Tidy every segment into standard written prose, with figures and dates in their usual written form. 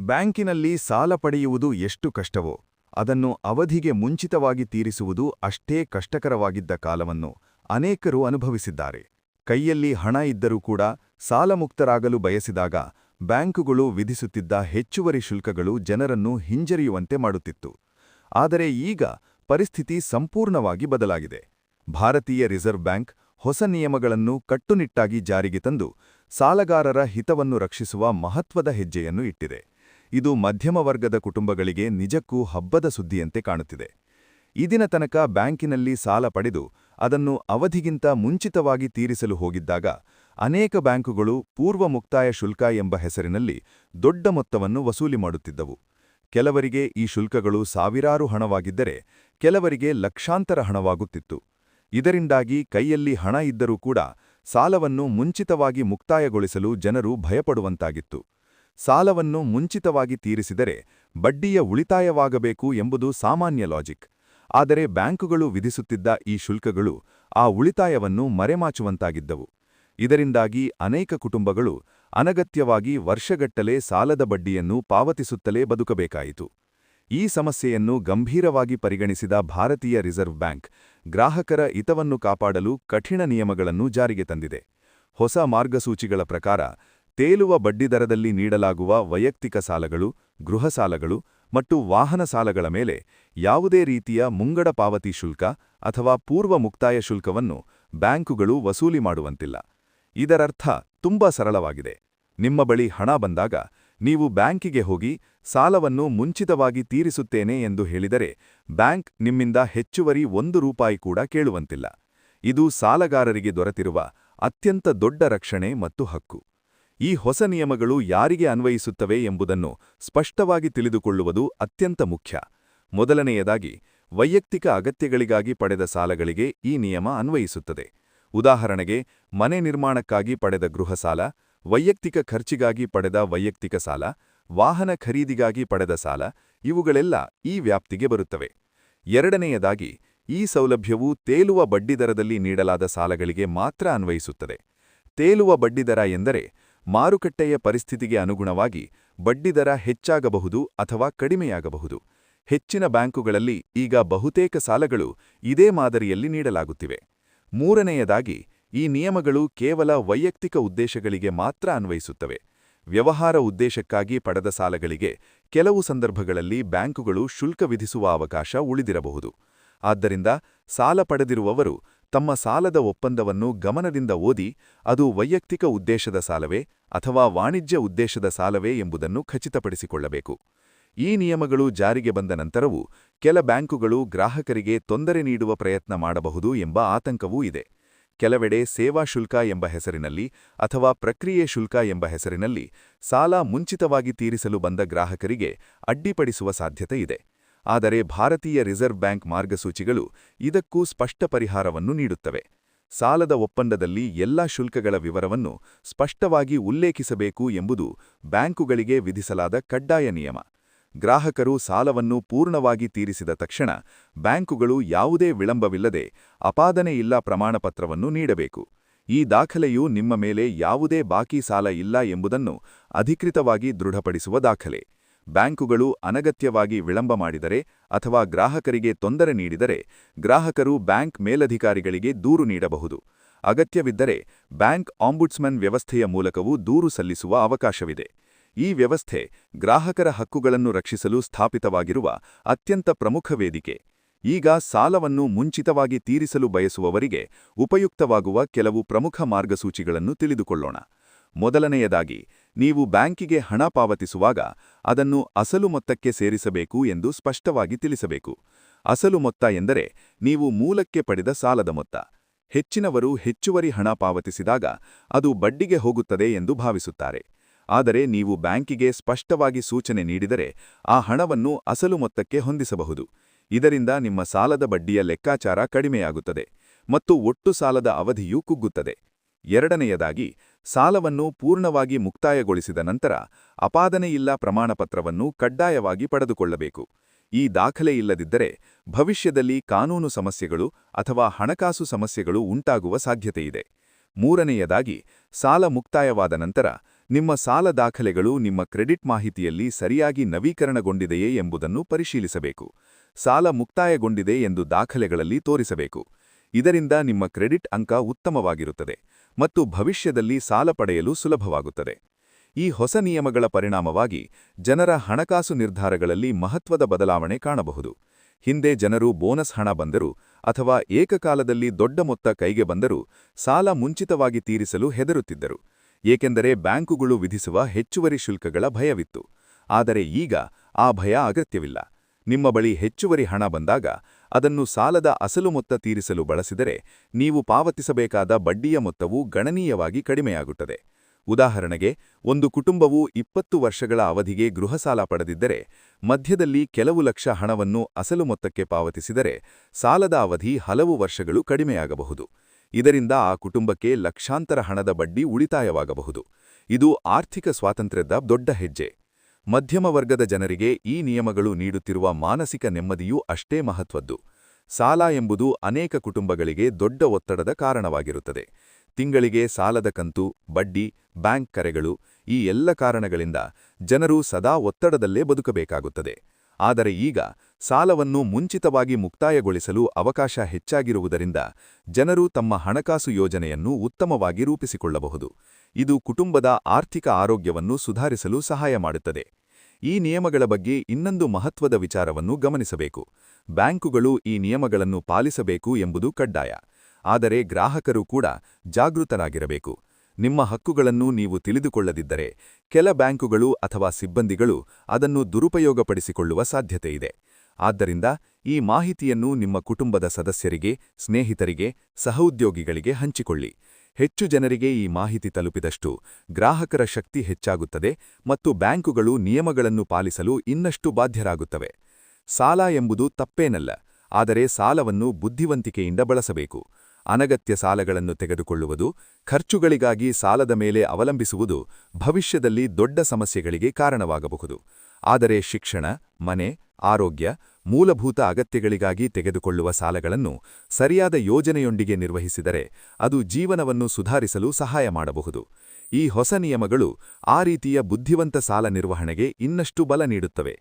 ಬ್ಯಾಂಕಿನಲ್ಲಿ ಸಾಲ ಪಡೆಯುವುದು ಎಷ್ಟು ಕಷ್ಟವೋ ಅದನ್ನು ಅವಧಿಗೆ ಮುಂಚಿತವಾಗಿ ತೀರಿಸುವುದು ಅಷ್ಟೇ ಕಷ್ಟಕರವಾಗಿದ್ದ ಕಾಲವನ್ನು ಅನೇಕರು ಅನುಭವಿಸಿದ್ದಾರೆ. ಕೈಯಲ್ಲಿ ಹಣ ಇದ್ದರೂ ಕೂಡ ಸಾಲಮುಕ್ತರಾಗಲು ಬಯಸಿದಾಗ ಬ್ಯಾಂಕುಗಳು ವಿಧಿಸುತ್ತಿದ್ದ ಹೆಚ್ಚುವರಿ ಶುಲ್ಕಗಳು ಜನರನ್ನು ಹಿಂಜರಿಯುವಂತೆ ಮಾಡುತ್ತಿತ್ತು. ಆದರೆ ಈಗ ಪರಿಸ್ಥಿತಿ ಸಂಪೂರ್ಣವಾಗಿ ಬದಲಾಗಿದೆ. ಭಾರತೀಯ ರಿಸರ್ವ್ ಬ್ಯಾಂಕ್ ಹೊಸ ನಿಯಮಗಳನ್ನು ಕಟ್ಟುನಿಟ್ಟಾಗಿ ಜಾರಿಗೆ ತಂದು ಸಾಲಗಾರರ ಹಿತವನ್ನು ರಕ್ಷಿಸುವ ಮಹತ್ವದ ಹೆಜ್ಜೆಯನ್ನು ಇಟ್ಟಿದೆ. ಇದು ಮಧ್ಯಮ ವರ್ಗದ ಕುಟುಂಬಗಳಿಗೆ ನಿಜಕ್ಕೂ ಹಬ್ಬದ ಸುದ್ದಿಯಂತೆ ಕಾಣುತ್ತಿದೆ. ಇದಿನ ತನಕ ಬ್ಯಾಂಕಿನಲ್ಲಿ ಸಾಲ ಪಡೆದು ಅದನ್ನು ಅವಧಿಗಿಂತ ಮುಂಚಿತವಾಗಿ ತೀರಿಸಲು ಹೋಗಿದ್ದಾಗ ಅನೇಕ ಬ್ಯಾಂಕುಗಳು ಪೂರ್ವ ಮುಕ್ತಾಯ ಶುಲ್ಕ ಎಂಬ ಹೆಸರಿನಲ್ಲಿ ದೊಡ್ಡ ಮೊತ್ತವನ್ನು ವಸೂಲಿ ಮಾಡುತ್ತಿದ್ದವು. ಕೆಲವರಿಗೆ ಈ ಶುಲ್ಕಗಳು ಸಾವಿರಾರು ಹಣವಾಗಿದ್ದರೆ ಕೆಲವರಿಗೆ ಲಕ್ಷಾಂತರ ಹಣವಾಗುತ್ತಿತ್ತು. ಇದರಿಂದಾಗಿ ಕೈಯಲ್ಲಿ ಹಣ ಇದ್ದರೂ ಕೂಡ ಸಾಲವನ್ನು ಮುಂಚಿತವಾಗಿ ಮುಕ್ತಾಯಗೊಳಿಸಲು ಜನರು ಭಯಪಡುವಂತಾಗಿತ್ತು. ಸಾಲವನ್ನು ಮುಂಚಿತವಾಗಿ ತೀರಿಸಿದರೆ ಬಡ್ಡಿಯ ಉಳಿತಾಯವಾಗಬೇಕು ಎಂಬುದು ಸಾಮಾನ್ಯ ಲಾಜಿಕ್. ಆದರೆ ಬ್ಯಾಂಕುಗಳು ವಿಧಿಸುತ್ತಿದ್ದ ಈ ಶುಲ್ಕಗಳು ಆ ಉಳಿತಾಯವನ್ನು ಮರೆಮಾಚುವಂತಾಗಿದ್ದವು. ಇದರಿಂದಾಗಿ ಅನೇಕ ಕುಟುಂಬಗಳು ಅನಗತ್ಯವಾಗಿ ವರ್ಷಗಟ್ಟಲೆ ಸಾಲದ ಬಡ್ಡಿಯನ್ನು ಪಾವತಿಸುತ್ತಲೇ ಬದುಕಬೇಕಾಯಿತು. ಈ ಸಮಸ್ಯೆಯನ್ನು ಗಂಭೀರವಾಗಿ ಪರಿಗಣಿಸಿದ ಭಾರತೀಯ ರಿಸರ್ವ್ ಬ್ಯಾಂಕ್ ಗ್ರಾಹಕರ ಹಿತವನ್ನು ಕಾಪಾಡಲು ಕಠಿಣ ನಿಯಮಗಳನ್ನು ಜಾರಿಗೆ ತಂದಿದೆ. ಹೊಸ ಮಾರ್ಗಸೂಚಿಗಳ ಪ್ರಕಾರ ತೇಲುವ ಬಡ್ಡಿದರದಲ್ಲಿ ನೀಡಲಾಗುವ ವೈಯಕ್ತಿಕ ಸಾಲಗಳು, ಗೃಹ ಸಾಲಗಳು ಮತ್ತು ವಾಹನ ಸಾಲಗಳ ಮೇಲೆ ಯಾವುದೇ ರೀತಿಯ ಮುಂಗಡ ಪಾವತಿ ಶುಲ್ಕ ಅಥವಾ ಪೂರ್ವ ಮುಕ್ತಾಯ ಶುಲ್ಕವನ್ನು ಬ್ಯಾಂಕುಗಳು ವಸೂಲಿ ಮಾಡುವಂತಿಲ್ಲ. ಇದರರ್ಥ ತುಂಬಾ ಸರಳವಾಗಿದೆ. ನಿಮ್ಮ ಬಳಿ ಹಣ ಬಂದಾಗ ನೀವು ಬ್ಯಾಂಕಿಗೆ ಹೋಗಿ ಸಾಲವನ್ನು ಮುಂಚಿತವಾಗಿ ತೀರಿಸುತ್ತೇನೆ ಎಂದು ಹೇಳಿದರೆ ಬ್ಯಾಂಕ್ ನಿಮ್ಮಿಂದ ಹೆಚ್ಚುವರಿ ₹1 ಕೂಡ ಕೇಳುವಂತಿಲ್ಲ. ಇದು ಸಾಲಗಾರರಿಗೆ ದೊರೆತಿರುವ ಅತ್ಯಂತ ದೊಡ್ಡ ರಕ್ಷಣೆ ಮತ್ತು ಹಕ್ಕು. ಈ ಹೊಸ ನಿಯಮಗಳು ಯಾರಿಗೆ ಅನ್ವಯಿಸುತ್ತವೆ ಎಂಬುದನ್ನು ಸ್ಪಷ್ಟವಾಗಿ ತಿಳಿದುಕೊಳ್ಳುವುದು ಅತ್ಯಂತ ಮುಖ್ಯ. ಮೊದಲನೆಯದಾಗಿ, ವೈಯಕ್ತಿಕ ಅಗತ್ಯಗಳಿಗಾಗಿ ಪಡೆದ ಸಾಲಗಳಿಗೆ ಈ ನಿಯಮ ಅನ್ವಯಿಸುತ್ತದೆ. ಉದಾಹರಣೆಗೆ, ಮನೆ ನಿರ್ಮಾಣಕ್ಕಾಗಿ ಪಡೆದ ಗೃಹ ಸಾಲ, ವೈಯಕ್ತಿಕ ಖರ್ಚಿಗಾಗಿ ಪಡೆದ ವೈಯಕ್ತಿಕ ಸಾಲ, ವಾಹನ ಖರೀದಿಗಾಗಿ ಪಡೆದ ಸಾಲ ಇವುಗಳೆಲ್ಲ ಈ ವ್ಯಾಪ್ತಿಗೆ ಬರುತ್ತವೆ. ಎರಡನೆಯದಾಗಿ, ಈ ಸೌಲಭ್ಯವು ತೇಲುವ ಬಡ್ಡಿದರದಲ್ಲಿ ನೀಡಲಾದ ಸಾಲಗಳಿಗೆ ಮಾತ್ರ ಅನ್ವಯಿಸುತ್ತದೆ. ತೇಲುವ ಬಡ್ಡಿದರ ಎಂದರೆ ಮಾರುಕಟ್ಟೆಯ ಪರಿಸ್ಥಿತಿಗೆ ಅನುಗುಣವಾಗಿ ಬಡ್ಡಿದರ ಹೆಚ್ಚಾಗಬಹುದು ಅಥವಾ ಕಡಿಮೆಯಾಗಬಹುದು. ಹೆಚ್ಚಿನ ಬ್ಯಾಂಕುಗಳಲ್ಲಿ ಈಗ ಬಹುತೇಕ ಸಾಲಗಳು ಇದೇ ಮಾದರಿಯಲ್ಲಿ ನೀಡಲಾಗುತ್ತಿವೆ. ಮೂರನೆಯದಾಗಿ, ಈ ನಿಯಮಗಳು ಕೇವಲ ವೈಯಕ್ತಿಕ ಉದ್ದೇಶಗಳಿಗೆ ಮಾತ್ರ ಅನ್ವಯಿಸುತ್ತವೆ. ವ್ಯವಹಾರ ಉದ್ದೇಶಕ್ಕಾಗಿ ಪಡೆದ ಸಾಲಗಳಿಗೆ ಕೆಲವು ಸಂದರ್ಭಗಳಲ್ಲಿ ಬ್ಯಾಂಕುಗಳು ಶುಲ್ಕ ವಿಧಿಸುವ ಅವಕಾಶ ಉಳಿದಿರಬಹುದು. ಆದ್ದರಿಂದ ಸಾಲ ಪಡೆದಿರುವವರು ತಮ್ಮ ಸಾಲದ ಒಪ್ಪಂದವನ್ನು ಗಮನದಿಂದ ಓದಿ ಅದು ವೈಯಕ್ತಿಕ ಉದ್ದೇಶದ ಸಾಲವೇ ಅಥವಾ ವಾಣಿಜ್ಯ ಉದ್ದೇಶದ ಸಾಲವೇ ಎಂಬುದನ್ನು ಖಚಿತಪಡಿಸಿಕೊಳ್ಳಬೇಕು. ಈ ನಿಯಮಗಳು ಜಾರಿಗೆ ಬಂದ ನಂತರವೂ ಕೆಲ ಬ್ಯಾಂಕುಗಳು ಗ್ರಾಹಕರಿಗೆ ತೊಂದರೆ ನೀಡುವ ಪ್ರಯತ್ನ ಮಾಡಬಹುದು ಎಂಬ ಆತಂಕವೂ ಇದೆ. ಕೆಲವೆಡೆ ಸೇವಾ ಶುಲ್ಕ ಎಂಬ ಹೆಸರಿನಲ್ಲಿ ಅಥವಾ ಪ್ರಕ್ರಿಯೆ ಶುಲ್ಕ ಎಂಬ ಹೆಸರಿನಲ್ಲಿ ಸಾಲ ಮುಂಚಿತವಾಗಿ ತೀರಿಸಲು ಬಂದ ಗ್ರಾಹಕರಿಗೆ ಅಡ್ಡಿಪಡಿಸುವ ಸಾಧ್ಯತೆ ಇದೆ. ಆದರೆ ಭಾರತೀಯ ರಿಸರ್ವ್ ಬ್ಯಾಂಕ್ ಮಾರ್ಗಸೂಚಿಗಳು ಇದಕ್ಕೂ ಸ್ಪಷ್ಟ ಪರಿಹಾರವನ್ನು ನೀಡುತ್ತವೆ. ಸಾಲದ ಒಪ್ಪಂದದಲ್ಲಿ ಎಲ್ಲಾ ಶುಲ್ಕಗಳ ವಿವರವನ್ನು ಸ್ಪಷ್ಟವಾಗಿ ಉಲ್ಲೇಖಿಸಬೇಕು ಎಂಬುದು ಬ್ಯಾಂಕುಗಳಿಗೆ ವಿಧಿಸಲಾದ ಕಡ್ಡಾಯ ನಿಯಮ. ಗ್ರಾಹಕರು ಸಾಲವನ್ನು ಪೂರ್ಣವಾಗಿ ತೀರಿಸಿದ ತಕ್ಷಣ ಬ್ಯಾಂಕುಗಳು ಯಾವುದೇ ವಿಳಂಬವಿಲ್ಲದೆ ಅಪಾದನೆಯಿಲ್ಲ ಪ್ರಮಾಣಪತ್ರವನ್ನು ನೀಡಬೇಕು. ಈ ದಾಖಲೆಯು ನಿಮ್ಮ ಮೇಲೆ ಯಾವುದೇ ಬಾಕಿ ಸಾಲ ಇಲ್ಲ ಎಂಬುದನ್ನು ಅಧಿಕೃತವಾಗಿ ದೃಢಪಡಿಸುವ ದಾಖಲೆ. ಬ್ಯಾಂಕುಗಳು ಅನಗತ್ಯವಾಗಿ ವಿಳಂಬ ಮಾಡಿದರೆ ಅಥವಾ ಗ್ರಾಹಕರಿಗೆ ತೊಂದರೆ ನೀಡಿದರೆ ಗ್ರಾಹಕರು ಬ್ಯಾಂಕ್ ಮೇಲಧಿಕಾರಿಗಳಿಗೆ ದೂರು ನೀಡಬಹುದು. ಅಗತ್ಯವಿದ್ದರೆ ಬ್ಯಾಂಕ್ ಆಂಬುಡ್ಸ್ಮನ್ ವ್ಯವಸ್ಥೆಯ ಮೂಲಕವೂ ದೂರು ಸಲ್ಲಿಸುವ ಅವಕಾಶವಿದೆ. ಈ ವ್ಯವಸ್ಥೆ ಗ್ರಾಹಕರ ಹಕ್ಕುಗಳನ್ನು ರಕ್ಷಿಸಲು ಸ್ಥಾಪಿತವಾಗಿರುವ ಅತ್ಯಂತ ಪ್ರಮುಖ ವೇದಿಕೆ. ಈಗ ಸಾಲವನ್ನು ಮುಂಚಿತವಾಗಿ ತೀರಿಸಲು ಬಯಸುವವರಿಗೆ ಉಪಯುಕ್ತವಾಗುವ ಕೆಲವು ಪ್ರಮುಖ ಮಾರ್ಗಸೂಚಿಗಳನ್ನು ತಿಳಿದುಕೊಳ್ಳೋಣ. ಮೊದಲನೆಯದಾಗಿ, ನೀವು ಬ್ಯಾಂಕಿಗೆ ಹಣ ಪಾವತಿಸುವಾಗ ಅದನ್ನು ಅಸಲು ಮೊತ್ತಕ್ಕೆ ಸೇರಿಸಬೇಕು ಎಂದು ಸ್ಪಷ್ಟವಾಗಿ ತಿಳಿಸಬೇಕು. ಅಸಲು ಮೊತ್ತ ಎಂದರೆ ನೀವು ಮೂಲಕ್ಕೆ ಪಡೆದ ಸಾಲದ ಮೊತ್ತ. ಹೆಚ್ಚಿನವರು ಹೆಚ್ಚುವರಿ ಹಣ ಪಾವತಿಸಿದಾಗ ಅದು ಬಡ್ಡಿಗೆ ಹೋಗುತ್ತದೆ ಎಂದು ಭಾವಿಸುತ್ತಾರೆ. ಆದರೆ ನೀವು ಬ್ಯಾಂಕಿಗೆ ಸ್ಪಷ್ಟವಾಗಿ ಸೂಚನೆ ನೀಡಿದರೆ ಆ ಹಣವನ್ನು ಅಸಲು ಮೊತ್ತಕ್ಕೆ ಹೊಂದಿಸಬಹುದು. ಇದರಿಂದ ನಿಮ್ಮ ಸಾಲದ ಬಡ್ಡಿಯ ಲೆಕ್ಕಾಚಾರ ಕಡಿಮೆಯಾಗುತ್ತದೆ ಮತ್ತು ಒಟ್ಟು ಸಾಲದ ಅವಧಿಯೂ ಕುಗ್ಗುತ್ತದೆ. ಎರಡನೆಯದಾಗಿ, ಸಾಲವನ್ನು ಪೂರ್ಣವಾಗಿ ಮುಕ್ತಾಯಗೊಳಿಸಿದ ನಂತರ ಅಪಾದನೆಯಿಲ್ಲ ಪ್ರಮಾಣಪತ್ರವನ್ನು ಕಡ್ಡಾಯವಾಗಿ ಪಡೆದುಕೊಳ್ಳಬೇಕು. ಈ ದಾಖಲೆ ಇಲ್ಲದಿದ್ದರೆ ಭವಿಷ್ಯದಲ್ಲಿ ಕಾನೂನು ಸಮಸ್ಯೆಗಳು ಅಥವಾ ಹಣಕಾಸು ಸಮಸ್ಯೆಗಳು ಉಂಟಾಗುವ ಸಾಧ್ಯತೆಯಿದೆ. ಮೂರನೆಯದಾಗಿ, ಸಾಲ ಮುಕ್ತಾಯವಾದ ನಂತರ ನಿಮ್ಮ ಸಾಲ ದಾಖಲೆಗಳು ನಿಮ್ಮ ಕ್ರೆಡಿಟ್ ಮಾಹಿತಿಯಲ್ಲಿ ಸರಿಯಾಗಿ ನವೀಕರಣಗೊಂಡಿದೆಯೇ ಎಂಬುದನ್ನು ಪರಿಶೀಲಿಸಬೇಕು. ಸಾಲ ಮುಕ್ತಾಯಗೊಂಡಿದೆ ಎಂದು ದಾಖಲೆಗಳಲ್ಲಿ ತೋರಿಸಬೇಕು. ಇದರಿಂದ ನಿಮ್ಮ ಕ್ರೆಡಿಟ್ ಅಂಕ ಉತ್ತಮವಾಗಿರುತ್ತದೆ ಮತ್ತು ಭವಿಷ್ಯದಲ್ಲಿ ಸಾಲ ಪಡೆಯಲು ಸುಲಭವಾಗುತ್ತದೆ. ಈ ಹೊಸ ನಿಯಮಗಳ ಪರಿಣಾಮವಾಗಿ ಜನರ ಹಣಕಾಸು ನಿರ್ಧಾರಗಳಲ್ಲಿ ಮಹತ್ವದ ಬದಲಾವಣೆ ಕಾಣಬಹುದು. ಹಿಂದೆ ಜನರು ಬೋನಸ್ ಹಣ ಬಂದರೂ ಅಥವಾ ಏಕಕಾಲದಲ್ಲಿ ದೊಡ್ಡ ಮೊತ್ತ ಕೈಗೆ ಬಂದರೂ ಸಾಲ ಮುಂಚಿತವಾಗಿ ತೀರಿಸಲು ಹೆದರುತ್ತಿದ್ದರು, ಏಕೆಂದರೆ ಬ್ಯಾಂಕುಗಳು ವಿಧಿಸುವ ಹೆಚ್ಚುವರಿ ಶುಲ್ಕಗಳ ಭಯವಿತ್ತು. ಆದರೆ ಈಗ ಆ ಭಯ ಅಗತ್ಯವಿಲ್ಲ. ನಿಮ್ಮ ಬಳಿ ಹೆಚ್ಚುವರಿ ಹಣ ಬಂದಾಗ ಅದನ್ನು ಸಾಲದ ಅಸಲು ಮೊತ್ತ ತೀರಿಸಲು ಬಳಸಿದರೆ ನೀವು ಪಾವತಿಸಬೇಕಾದ ಬಡ್ಡಿಯ ಮೊತ್ತವು ಗಣನೀಯವಾಗಿ ಕಡಿಮೆಯಾಗುತ್ತದೆ. ಉದಾಹರಣೆಗೆ, ಒಂದು ಕುಟುಂಬವು 20 ವರ್ಷಗಳ ಅವಧಿಗೆ ಗೃಹಸಾಲ ಪಡೆದಿದ್ದರೆ ಮಧ್ಯದಲ್ಲಿ ಕೆಲವು ಲಕ್ಷ ಹಣವನ್ನು ಅಸಲು ಮೊತ್ತಕ್ಕೆ ಪಾವತಿಸಿದರೆ ಸಾಲದ ಅವಧಿ ಹಲವು ವರ್ಷಗಳು ಕಡಿಮೆಯಾಗಬಹುದು. ಇದರಿಂದ ಆ ಕುಟುಂಬಕ್ಕೆ ಲಕ್ಷಾಂತರ ಹಣದ ಬಡ್ಡಿ ಉಳಿತಾಯವಾಗಬಹುದು. ಇದು ಆರ್ಥಿಕ ಸ್ವಾತಂತ್ರ್ಯದ ದೊಡ್ಡ ಹೆಜ್ಜೆ. ಮಧ್ಯಮ ವರ್ಗದ ಜನರಿಗೆ ಈ ನಿಯಮಗಳು ನೀಡುತ್ತಿರುವ ಮಾನಸಿಕ ನೆಮ್ಮದಿಯೂ ಅಷ್ಟೇ ಮಹತ್ವದ್ದು. ಸಾಲ ಎಂಬುದು ಅನೇಕ ಕುಟುಂಬಗಳಿಗೆ ದೊಡ್ಡ ಒತ್ತಡದ ಕಾರಣವಾಗಿರುತ್ತದೆ. ತಿಂಗಳಿಗೆ ಸಾಲದ ಕಂತು, ಬಡ್ಡಿ, ಬ್ಯಾಂಕ್ ಕರೆಗಳು, ಈ ಎಲ್ಲ ಕಾರಣಗಳಿಂದ ಜನರು ಸದಾ ಒತ್ತಡದಲ್ಲೇ ಬದುಕಬೇಕಾಗುತ್ತದೆ. ಆದರೆ ಈಗ ಸಾಲವನ್ನು ಮುಂಚಿತವಾಗಿ ಮುಕ್ತಾಯಗೊಳಿಸಲು ಅವಕಾಶ ಹೆಚ್ಚಾಗಿರುವುದರಿಂದ ಜನರು ತಮ್ಮ ಹಣಕಾಸು ಯೋಜನೆಯನ್ನು ಉತ್ತಮವಾಗಿ ರೂಪಿಸಿಕೊಳ್ಳಬಹುದು. ಇದು ಕುಟುಂಬದ ಆರ್ಥಿಕ ಆರೋಗ್ಯವನ್ನು ಸುಧಾರಿಸಲು ಸಹಾಯ ಮಾಡುತ್ತದೆ. ಈ ನಿಯಮಗಳ ಬಗ್ಗೆ ಇನ್ನೊಂದು ಮಹತ್ವದ ವಿಚಾರವನ್ನು ಗಮನಿಸಬೇಕು. ಬ್ಯಾಂಕುಗಳು ಈ ನಿಯಮಗಳನ್ನು ಪಾಲಿಸಬೇಕು ಎಂಬುದು ಕಡ್ಡಾಯ. ಆದರೆ ಗ್ರಾಹಕರು ಕೂಡ ಜಾಗೃತರಾಗಿರಬೇಕು. ನಿಮ್ಮ ಹಕ್ಕುಗಳನ್ನು ನೀವು ತಿಳಿದುಕೊಳ್ಳದಿದ್ದರೆ ಕೆಲ ಬ್ಯಾಂಕುಗಳು ಅಥವಾ ಸಿಬ್ಬಂದಿಗಳು ಅದನ್ನು ದುರುಪಯೋಗಪಡಿಸಿಕೊಳ್ಳುವ ಸಾಧ್ಯತೆಯಿದೆ. ಆದ್ದರಿಂದ ಈ ಮಾಹಿತಿಯನ್ನು ನಿಮ್ಮ ಕುಟುಂಬದ ಸದಸ್ಯರಿಗೆ, ಸ್ನೇಹಿತರಿಗೆ, ಸಹೋದ್ಯೋಗಿಗಳಿಗೆ ಹಂಚಿಕೊಳ್ಳಿ. ಹೆಚ್ಚು ಜನರಿಗೆ ಈ ಮಾಹಿತಿ ತಲುಪಿದಷ್ಟು ಗ್ರಾಹಕರ ಶಕ್ತಿ ಹೆಚ್ಚಾಗುತ್ತದೆ ಮತ್ತು ಬ್ಯಾಂಕುಗಳು ನಿಯಮಗಳನ್ನು ಪಾಲಿಸಲು ಇನ್ನಷ್ಟು ಬಾಧ್ಯರಾಗುತ್ತವೆ. ಸಾಲ ಎಂಬುದು ತಪ್ಪೇನಲ್ಲ, ಆದರೆ ಸಾಲವನ್ನು ಬುದ್ಧಿವಂತಿಕೆಯಿಂದ ಬಳಸಬೇಕು. ಅನಗತ್ಯ ಸಾಲಗಳನ್ನು ತೆಗೆದುಕೊಳ್ಳುವುದು, ಖರ್ಚುಗಳಿಗಾಗಿ ಸಾಲದ ಮೇಲೆ ಅವಲಂಬಿಸುವುದು ಭವಿಷ್ಯದಲ್ಲಿ ದೊಡ್ಡ ಸಮಸ್ಯೆಗಳಿಗೆ ಕಾರಣವಾಗಬಹುದು. ಆದರೆ ಶಿಕ್ಷಣ, ಮನೆ, ಆರೋಗ್ಯ, ಮೂಲಭೂತ ಅಗತ್ಯಗಳಿಗಾಗಿ ತೆಗೆದುಕೊಳ್ಳುವ ಸಾಲಗಳನ್ನು ಸರಿಯಾದ ಯೋಜನೆಯೊಂದಿಗೆ ನಿರ್ವಹಿಸಿದರೆ ಅದು ಜೀವನವನ್ನು ಸುಧಾರಿಸಲು ಸಹಾಯ ಮಾಡಬಹುದು. ಈ ಹೊಸ ನಿಯಮಗಳು ಆ ರೀತಿಯ ಬುದ್ಧಿವಂತ ಸಾಲ ನಿರ್ವಹಣೆಗೆ ಇನ್ನಷ್ಟು ಬಲ ನೀಡುತ್ತವೆ.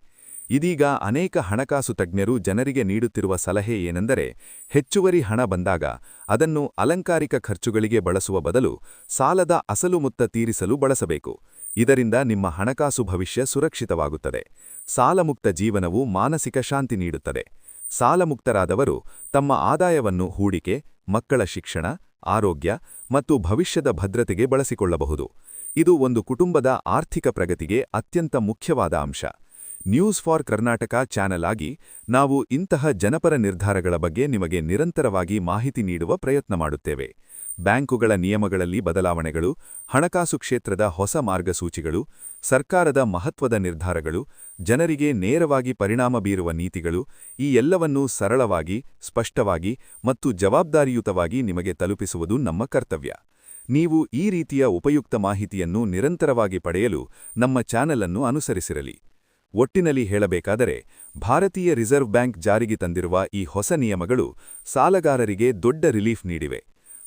ಇದೀಗ ಅನೇಕ ಹಣಕಾಸು ತಜ್ಞರು ಜನರಿಗೆ ನೀಡುತ್ತಿರುವ ಸಲಹೆ ಏನೆಂದರೆ, ಹೆಚ್ಚುವರಿ ಹಣ ಬಂದಾಗ ಅದನ್ನು ಅಲಂಕಾರಿಕ ಖರ್ಚುಗಳಿಗೆ ಬಳಸುವ ಬದಲು ಸಾಲದ ಅಸಲು ಮೊತ್ತ ತೀರಿಸಲು ಬಳಸಬೇಕು. ಇದರಿಂದ ನಿಮ್ಮ ಹಣಕಾಸು ಭವಿಷ್ಯ ಸುರಕ್ಷಿತವಾಗುತ್ತದೆ. ಸಾಲಮುಕ್ತ ಜೀವನವು ಮಾನಸಿಕ ಶಾಂತಿ ನೀಡುತ್ತದೆ. ಸಾಲಮುಕ್ತರಾದವರು ತಮ್ಮ ಆದಾಯವನ್ನು ಹೂಡಿಕೆ, ಮಕ್ಕಳ ಶಿಕ್ಷಣ, ಆರೋಗ್ಯ ಮತ್ತು ಭವಿಷ್ಯದ ಭದ್ರತೆಗೆ ಬಳಸಿಕೊಳ್ಳಬಹುದು. ಇದು ಒಂದು ಕುಟುಂಬದ ಆರ್ಥಿಕ ಪ್ರಗತಿಗೆ ಅತ್ಯಂತ ಮುಖ್ಯವಾದ ಅಂಶ. ನ್ಯೂಸ್ ಫಾರ್ ಕರ್ನಾಟಕ ಚಾನೆಲ್ ಆಗಿ ನಾವು ಇಂತಹ ಜನಪರ ನಿರ್ಧಾರಗಳ ಬಗ್ಗೆ ನಿಮಗೆ ನಿರಂತರವಾಗಿ ಮಾಹಿತಿ ನೀಡುವ ಪ್ರಯತ್ನ ಮಾಡುತ್ತೇವೆ. ಬ್ಯಾಂಕುಗಳ ನಿಯಮಗಳಲ್ಲಿ ಬದಲಾವಣೆಗಳು, ಹಣಕಾಸು ಕ್ಷೇತ್ರದ ಹೊಸ ಮಾರ್ಗಸೂಚಿಗಳು, ಸರ್ಕಾರದ ಮಹತ್ವದ ನಿರ್ಧಾರಗಳು, ಜನರಿಗೆ ನೇರವಾಗಿ ಪರಿಣಾಮ ಬೀರುವ ನೀತಿಗಳು, ಈ ಎಲ್ಲವನ್ನೂ ಸರಳವಾಗಿ, ಸ್ಪಷ್ಟವಾಗಿ ಮತ್ತು ಜವಾಬ್ದಾರಿಯುತವಾಗಿ ನಿಮಗೆ ತಲುಪಿಸುವುದು ನಮ್ಮ ಕರ್ತವ್ಯ. ನೀವು ಈ ರೀತಿಯ ಉಪಯುಕ್ತ ಮಾಹಿತಿಯನ್ನು ನಿರಂತರವಾಗಿ ಪಡೆಯಲು ನಮ್ಮ ಚಾನೆಲ್ ಅನ್ನು ಅನುಸರಿಸಿರಲಿ. ಒಟ್ಟಿನಲ್ಲಿ ಹೇಳಬೇಕಾದರೆ, ಭಾರತೀಯ ರಿಸರ್ವ್ ಬ್ಯಾಂಕ್ ಜಾರಿಗೆ ತಂದಿರುವ ಈ ಹೊಸ ನಿಯಮಗಳು ಸಾಲಗಾರರಿಗೆ ದೊಡ್ಡ ರಿಲೀಫ್ ನೀಡಿವೆ.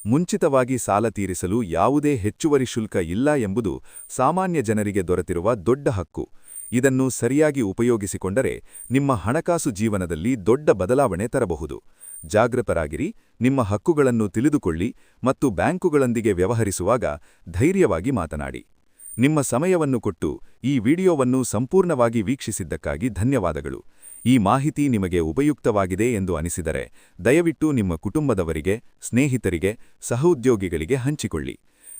ಮುಂಚಿತವಾಗಿ ಸಾಲ ತೀರಿಸಲು ಯಾವುದೇ ಹೆಚ್ಚುವರಿ ಶುಲ್ಕ ಇಲ್ಲ ಎಂಬುದು ಸಾಮಾನ್ಯ ಜನರಿಗೆ ದೊರೆತಿರುವ ದೊಡ್ಡ ಹಕ್ಕು. ಇದನ್ನು ಸರಿಯಾಗಿ ಉಪಯೋಗಿಸಿಕೊಂಡರೆ ನಿಮ್ಮ ಹಣಕಾಸು ಜೀವನದಲ್ಲಿ ದೊಡ್ಡ ಬದಲಾವಣೆ ತರಬಹುದು. ಜಾಗೃತರಾಗಿರಿ, ನಿಮ್ಮ ಹಕ್ಕುಗಳನ್ನು ತಿಳಿದುಕೊಳ್ಳಿ ಮತ್ತು ಬ್ಯಾಂಕುಗಳೊಂದಿಗೆ ವ್ಯವಹರಿಸುವಾಗ ಧೈರ್ಯವಾಗಿ ಮಾತನಾಡಿ. ನಿಮ್ಮ ಸಮಯವನ್ನು ಕೊಟ್ಟು ಈ ವಿಡಿಯೋವನ್ನು ಸಂಪೂರ್ಣವಾಗಿ ವೀಕ್ಷಿಸಿದ್ದಕ್ಕಾಗಿ ಧನ್ಯವಾದಗಳು. ಈ ಮಾಹಿತಿ ನಿಮಗೆ ಉಪಯುಕ್ತವಾಗಿದೆ ಎಂದು ಅನಿಸಿದರೆ ದಯವಿಟ್ಟು ನಿಮ್ಮ ಕುಟುಂಬದವರಿಗೆ, ಸ್ನೇಹಿತರಿಗೆ, ಸಹೋದ್ಯೋಗಿಗಳಿಗೆ ಹಂಚಿಕೊಳ್ಳಿ.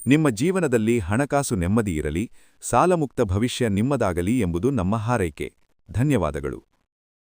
ನಿಮ್ಮ ಜೀವನದಲ್ಲಿ ಹಣಕಾಸು ನೆಮ್ಮದಿಯಿರಲಿ, ಸಾಲಮುಕ್ತ ಭವಿಷ್ಯ ನಿಮ್ಮದಾಗಲಿ ಎಂಬುದು ನಮ್ಮ ಹಾರೈಕೆ. ಧನ್ಯವಾದಗಳು.